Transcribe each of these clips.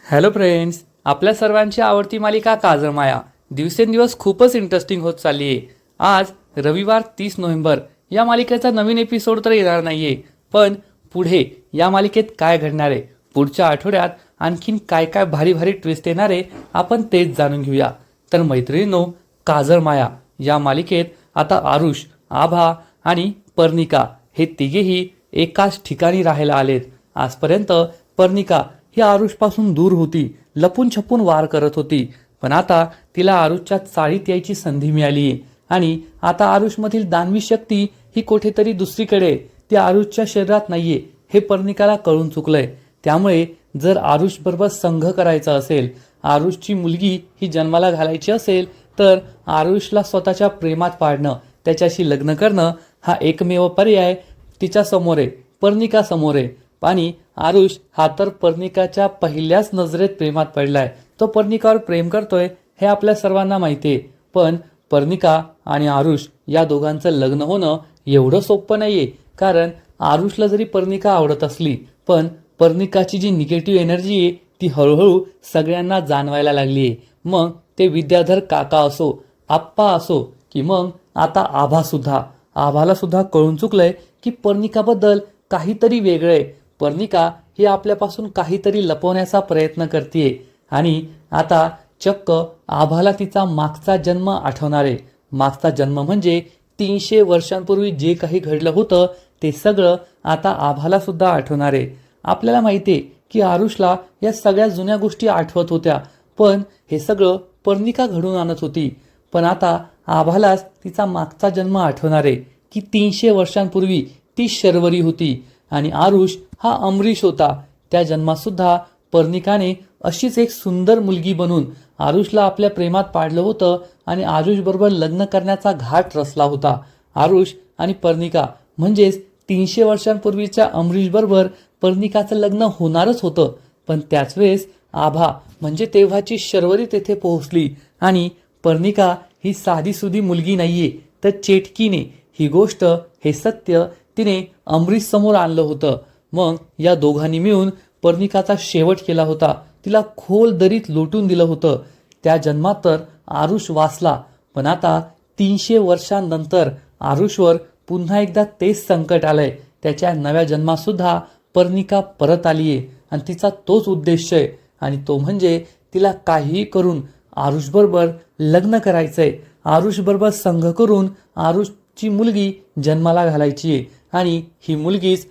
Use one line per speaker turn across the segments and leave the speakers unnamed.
Hello friends, आपल्या सर्वांची आवडती मालिका काजळमाया दिवसेंदिवस खूपच इंटरेस्टिंग होत चालली आहे. आज रविवार 30 नोव्हेंबर. या मालिकेचा नवीन एपिसोड तर येणार नाहीये, पण पुढे या मालिकेत काय घडणार आहे, पुढच्या आठवड्यात आणखीन काय काय भारी भारी ट्विस्ट येणार आहे, आपण तेच जाणून घेऊया. तर मैत्रिणींनो, काजळमाया या मालिकेत आता आरुष, आभा आणि पर्निका हे तिघेही एकाच ठिकाणी राहायला आलेत. आजपर्यंत पर्निका ही आरुषपासून दूर होती, लपून छपून वार करत होती. पण आता तिला आरुषच्या चाळीत यायची संधी मिळाली आणि आता आरुषमधील दानवी शक्ती ही कुठेतरी दुसरीकडे आहे. ती आरुषच्या शरीरात नाहीये हे पर्निकाला कळून चुकलंय. त्यामुळे जर आरुष बरोबर संघ करायचा असेल, आरुषची मुलगी ही जन्माला घालायची असेल, तर आरुषला स्वतःच्या प्रेमात पाडणं, त्याच्याशी लग्न करणं हा एकमेव पर्याय तिच्या समोर आहे, पर्निका समोर आहे. आणि आरुष हा तर पर्निकाच्या पहिल्याच नजरेत प्रेमात पडलाय. तो पर्निकावर प्रेम करतोय हे आपल्या सर्वांना माहिती आहे. पण पर्निका आणि आरुष या दोघांचं लग्न होणं एवढं सोपं नाहीये. कारण आरुषला जरी पर्निका आवडत असली, पण पर्निकाची जी निगेटिव्ह एनर्जी आहे ती हळूहळू सगळ्यांना जाणवायला लागली आहे. मग ते विद्याधर काका असो, आप्पा असो, की मग आता आभाला सुद्धा कळून चुकलंय की पर्निकाबद्दल काहीतरी वेगळंय. पर्निका ही आपल्यापासून काहीतरी लपवण्याचा प्रयत्न करते आणि आता चक्क आभाला तिचा मागचा जन्म आठवणार आहे. मागचा जन्म म्हणजे 300 वर्षांपूर्वी जे काही घडलं होतं ते सगळं आता आभाला सुद्धा आठवणार आहे. आपल्याला माहिती आहे की आरुषला या सगळ्या जुन्या गोष्टी आठवत होत्या, पण हे सगळं पर्निका घडून आणत होती. पण आता आभालाच तिचा मागचा जन्म आठवणार आहे की 300 वर्षांपूर्वी ती शर्वरी होती आणि आरुष हा अमरीश होता. त्या जन्मात सुद्धा पर्निकाने अशीच एक सुंदर मुलगी बनून आरुषला आपल्या प्रेमात पाडलं होतं आणि आरुष बरोबर लग्न करण्याचा घाट रचला होता. आरुष आणि पर्निका म्हणजेच 300 वर्षांपूर्वीच्या अमरीश बरोबर पर्निकाचं लग्न होणारच होतं. पण त्याच वेळेस आभा म्हणजे तेव्हाची शर्वरी तेथे पोहोचली आणि पर्निका ही साधीसुधी मुलगी नाहीये, तर चेटकीने ही गोष्ट, हे सत्य तिने अमरीश समोर आणलं होतं. मग या दोघांनी मिळून पर्निकाचा शेवट केला होता, तिला खोल दरीत लोटून दिलं होतं. त्या जन्मात तर आरुष वाचला, पण आता 300 वर्षांनंतर आरुषवर पुन्हा एकदा तेच संकट आलंय. त्याच्या नव्या जन्मात सुद्धा पर्निका परत आलीये आणि तिचा तोच उद्देश आहे आणि तो म्हणजे तिला काहीही करून आरुषबरोबर लग्न करायचंय, आरुषबरोबर संघ करून आरुषची मुलगी जन्माला घालायची आहे आणि ही मुलगीच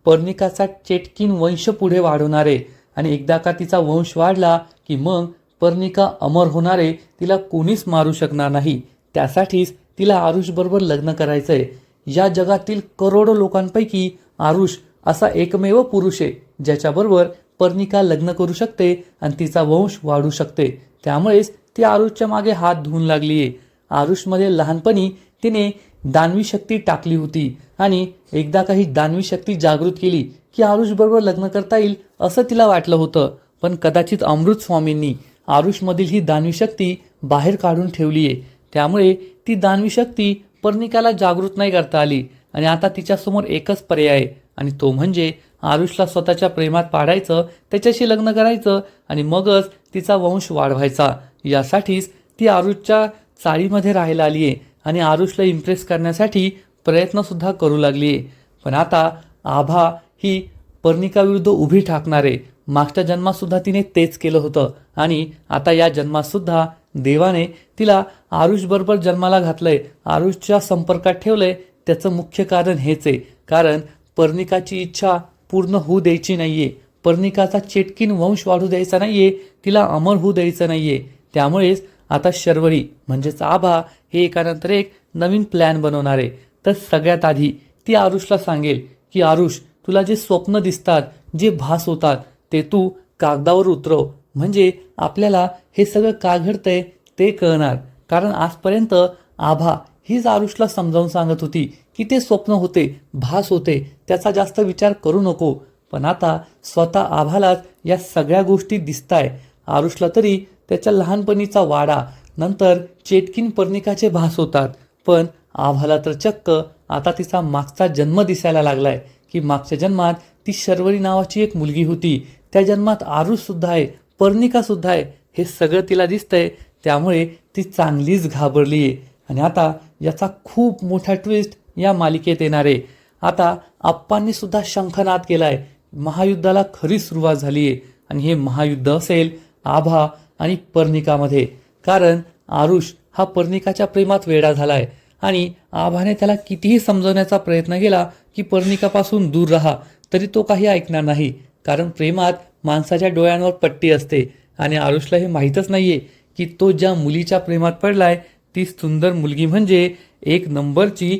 पर्निकाचा चेटकीन वंश पुढे वाढवणार आहे. आणि एकदा का तिचा वंश वाढला की मग पर्निका अमर होणार आहे, तिला कोणीच मारू शकणार नाही. त्यासाठीच तिला आरुषबरोबर लग्न करायचंय. या जगातील करोडो लोकांपैकी आरुष असा एकमेव पुरुष आहे ज्याच्याबरोबर पर्निका लग्न करू शकते आणि तिचा वंश वाढू शकते. त्यामुळेच ती आरुषच्या मागे हात धुवून लागली आहे. आरुषमध्ये लहानपणी तिने दानवी शक्ती टाकली होती आणि एकदा काही दानवी शक्ती जागृत केली की आरुष बरोबर लग्न करता येईल असं तिला वाटलं होतं. पण कदाचित अमृत स्वामींनी आरुषमधील ही दानवी शक्ती बाहेर काढून ठेवली आहे. त्यामुळे ती दानवी शक्ती पर्निकाला जागृत नाही करता आली आणि आता तिच्यासमोर एकच पर्याय आहे आणि तो म्हणजे आरुषला स्वतःच्या प्रेमात पाडायचं, त्याच्याशी लग्न करायचं आणि मगच तिचा वंश वाढवायचा. यासाठीच ती आरुषच्या चाळीमध्ये राहायला आली आहे आणि आरुषला इम्प्रेस करण्यासाठी प्रयत्न सुद्धा करू लागली आहे. पण आता आभा ही पर्निकाविरुद्ध उभी ठाकणार आहे. मागच्या जन्मात सुद्धा तिने तेच केलं होतं आणि आता या जन्मात सुद्धा देवाने तिला आरुष बरोबर जन्माला घातलंय, आरुषच्या संपर्कात ठेवलंय. त्याचं मुख्य कारण हेच आहे, कारण पर्निकाची इच्छा पूर्ण होऊ द्यायची नाहीये, पर्निकाचा चेटकीन वंश वाढू द्यायचा नाहीये, तिला अमर होऊ द्यायचं नाहीये. त्यामुळेच आता शर्वरी म्हणजेच आभा हे एकानंतर एक नवीन प्लॅन बनवणार आहे. तर सगळ्यात आधी ती आरुषला सांगेल की आरुष, तुला जे स्वप्न दिसतात, जे भास होतात, ते तू कागदावर उतरव, म्हणजे आपल्याला हे सगळं का घडतंय ते कळणार. कारण आजपर्यंत आभा हीच आरुषला समजावून सांगत होती की ते स्वप्न होते, भास होते, त्याचा जास्त विचार करू नको. पण आता स्वतः आभालाच या सगळ्या गोष्टी दिसताय. आरुषला तरी त्याच्या लहानपणीचा वाडा, नंतर चेटकीन पर्निकाचे भास होतात, पण आभाला तर चक्क आता तिचा मागचा जन्म दिसायला लागलाय की मागच्या जन्मात ती शर्वरी नावाची एक मुलगी होती, त्या जन्मात आरुष सुद्धा आहे, पर्णिका सुद्धा आहे हे सगळं तिला दिसतंय, त्यामुळे ती चांगलीच घाबरली आहे. आणि आता याचा खूप मोठा ट्विस्ट या मालिकेत येणार आहे. आता आप्पांनी सुद्धा शंखनाद केलाय, महायुद्धाला खरी सुरुवात झाली आहे. आणि हे महायुद्ध असेल आभा आणि पर्णिकामध्ये, कारण आरुष हा पर्णिकाच्या प्रेमात वेडा झालाय आणि आभाने त्याला कितीही समजवण्याचा प्रयत्न केला की पर्णिकापासून दूर राहा, तरी तो काही ऐकणार नाही. कारण प्रेमात माणसाच्या डोळ्यांवर पट्टी असते आणि आरुषला हे माहीतच नाहीये की तो ज्या मुलीच्या प्रेमात पडलाय ती सुंदर मुलगी म्हणजे एक नंबरची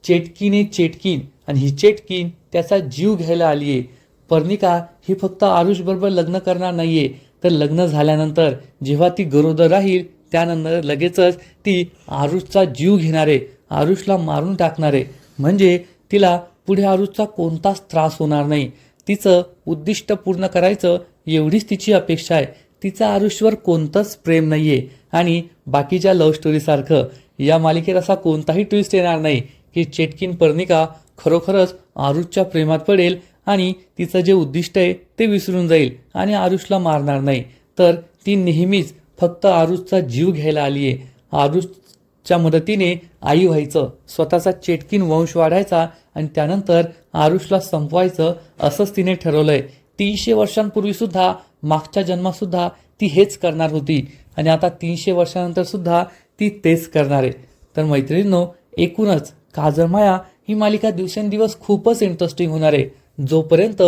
चेटकीने चेटकीन, आणि ही चेटकीन त्याचा जीव घ्यायला आली आहे. पर्णिका ही फक्त आरुषबरोबर लग्न करणार नाहीये, तर लग्न झाल्यानंतर जेव्हा ती गरोदर राहील त्यानंतर लगेचच ती आरुषचा जीव घेणार आहे, आरुषला मारून टाकणार आहे. म्हणजे तिला पुढे आरुषचा कोणताच त्रास होणार नाही. तिचं उद्दिष्ट पूर्ण करायचं एवढीच तिची अपेक्षा आहे. तिचं आरुषवर कोणतंच प्रेम नाहीये. आणि बाकीच्या लव्ह स्टोरीसारखं या मालिकेत असा कोणताही ट्विस्ट येणार नाही की चेटकीन पर्णिका खरोखरच आरुषच्या प्रेमात पडेल आणि तिचं जे उद्दिष्ट आहे ते विसरून जाईल आणि आरुषला मारणार नाही. तर ती नेहमीच फक्त आरुषचा जीव घ्यायला आली आहे. आरुषच्या मदतीने आई व्हायचं, स्वतःचा चेटकीन वंश वाढायचा आणि त्यानंतर आरुषला संपवायचं असंच तिने ठरवलंय. 300 वर्षांपूर्वी सुद्धा, मागच्या जन्मात सुद्धा ती हेच करणार होती आणि आता 300 वर्षानंतर सुद्धा ती तेच करणार आहे. तर मैत्रिणींनो, एकूणच काजळमाया ही मालिका दिवसेंदिवस खूपच इंटरेस्टिंग होणार आहे. जोपर्यंत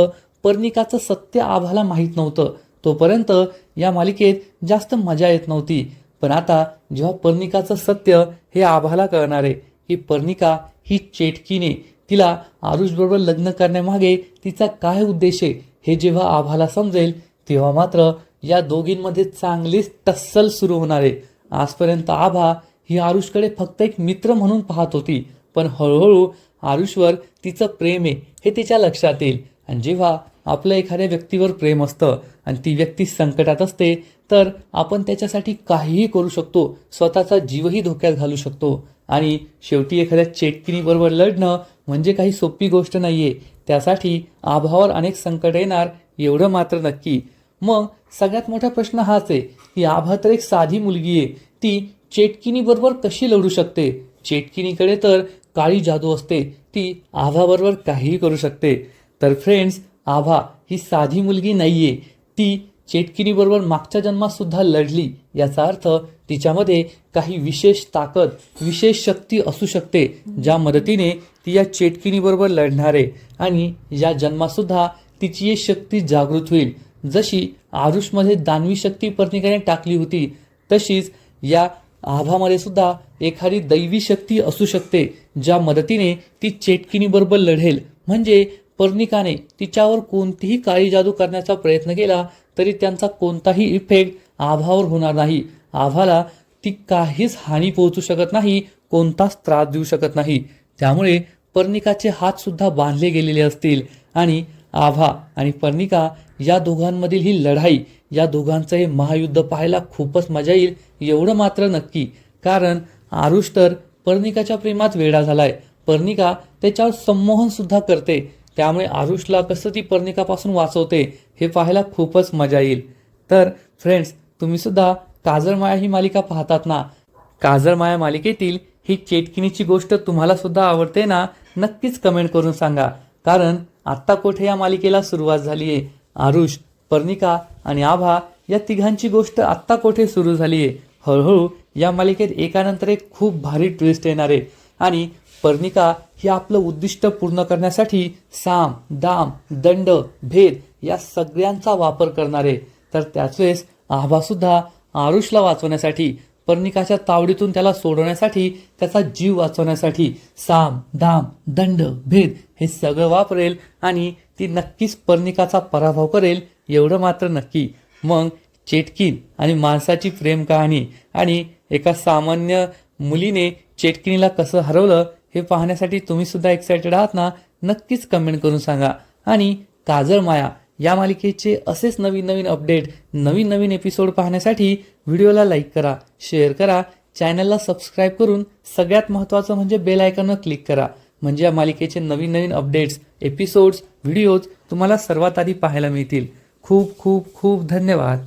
पर्णिकाचं सत्य आभाला माहीत नव्हतं तोपर्यंत या मालिकेत जास्त मजा येत नव्हती. पण आता जेव्हा पर्णिकाचं सत्य हे आभाला कळणार आहे की पर्णिका ही चेटकीने तिला आरुषबरोबर लग्न करण्यामागे तिचा काय उद्देश आहे हे जेव्हा आभाला समजेल, तेव्हा मात्र या दोघींमध्ये चांगलीच टस्सल सुरू होणार आहे. आजपर्यंत आभा ही आरुषकडे फक्त एक मित्र म्हणून पाहत होती, पण हळूहळू आरुषवर तिचं प्रेम आहे हे तिच्या लक्षात येईल. आणि जेव्हा आपलं एखाद्या व्यक्तीवर प्रेम असतं आणि ती व्यक्ती संकटात असते तर आपण त्याच्यासाठी काहीही करू शकतो, स्वतःचा जीवही धोक्यात घालू शकतो. आणि शेवटी एखाद्या चेटकिनीबरोबर लढणं म्हणजे काही सोपी गोष्ट नाहीये. त्यासाठी आभावर अनेक संकट येणार एवढं मात्र नक्की. मग सगळ्यात मोठा प्रश्न हाच आहे की आभा तर एक साधी मुलगी आहे, ती चेटकिनीबरोबर कशी लढू शकते? चेटकिनीकडे तर काळी जादू असते, ती आभाबरोबर काहीही करू शकते. तर फ्रेंड्स, आभा ही साधी मुलगी नाहीये, ती चेटकिनीबरोबर मागच्या जन्मात सुद्धा लढली. याचा अर्थ तिच्यामध्ये काही विशेष ताकद, विशेष शक्ती असू शकते ज्या मदतीने ती या चेटकिनीबरोबर लढणार आहे. आणि या जन्मात सुद्धा तिची ही शक्ती जागृत होईल. जशी आरुषमध्ये दानवी शक्ती पर्णिकाने टाकली होती, तशीच या आभामध्ये सुद्धा एखादी दैवी शक्ती असू शकते ज्या मदतीने ती चेटकिनीबरोबर लढेल. म्हणजे पर्णिकाने तिच्यावर कोणतीही काळी जादू करण्याचा प्रयत्न केला तरी त्यांचा कोणताही इफेक्ट आभावर होणार नाही. आभाला ती काहीच हानी पोहोचू शकत नाही, कोणताच त्रास देऊ शकत नाही. त्यामुळे पर्णिकाचे हात सुद्धा बांधले गेलेले असतील. आणि आभा आणि पर्णिका या दोघांमधील ही लढाई, या दोघांचं हे महायुद्ध पाहायला खूपच मजा येईल एवढं मात्र नक्की. कारण आरुष तर पर्णिकाच्या प्रेमात वेडा झालाय, पर्णिका त्याच्यावर संमोहन सुद्धा करते. त्यामुळे आरुषला कसं ती पर्णिकापासून वाचवते हे पाहायला खूपच मजा येईल. तर फ्रेंड्स, तुम्ही सुद्धा काजळमाया ही मालिका पाहतात ना? काजळमाया मालिकेतील ही चेटकिनीची गोष्ट तुम्हाला सुद्धा आवडते ना? नक्कीच कमेंट करून सांगा. कारण आत्ता कोठे या मालिकेला सुरुवात झाली आहे. आरुष, पर्णिका आणि आभा या तिघांची गोष्ट आत्ता कोठे सुरू झाली आहे. हळूहळू या मालिकेत एकानंतर एक खूप भारी ट्विस्ट येणार आहे. आणि पर्णिका ही आपलं उद्दिष्ट पूर्ण करण्यासाठी साम, दाम, दंड, भेद या सगळ्यांचा वापर करणार आहे. तर त्याच वेळेस आभा सुद्धा आरुषला वाचवण्यासाठी, पर्णिकाच्या तावडीतून त्याला सोडवण्यासाठी, त्याचा जीव वाचवण्यासाठी साम, दाम, दंड, भेद हे सगळं वापरेल आणि ती नक्कीच पर्णिकाचा पराभव करेल एवढं मात्र नक्की. मग चेटकीन आणि माणसाची प्रेम कहाणी आणि एका सामान्य मुलीने चेटकिनीला कसं हरवलं हे पाहण्यासाठी तुम्ही सुद्धा एक्सायटेड आहात ना? नक्कीच कमेंट करून सांगा. आणि काजळमाया या मालिकेचे असेच नवीन नवीन अपडेट, नवीन नवीन एपिसोड पाहण्यासाठी व्हिडिओला लाईक करा, शेअर करा, चॅनलला सबस्क्राईब करून सगळ्यात महत्त्वाचं म्हणजे बेल आयकॉनवर क्लिक करा. म्हणजे या मालिकेचे नवीन नवीन अपडेट्स, एपिसोड्स, व्हिडिओज तुम्हाला सर्वात आधी पाहायला मिळतील. खूप खूप खूप धन्यवाद.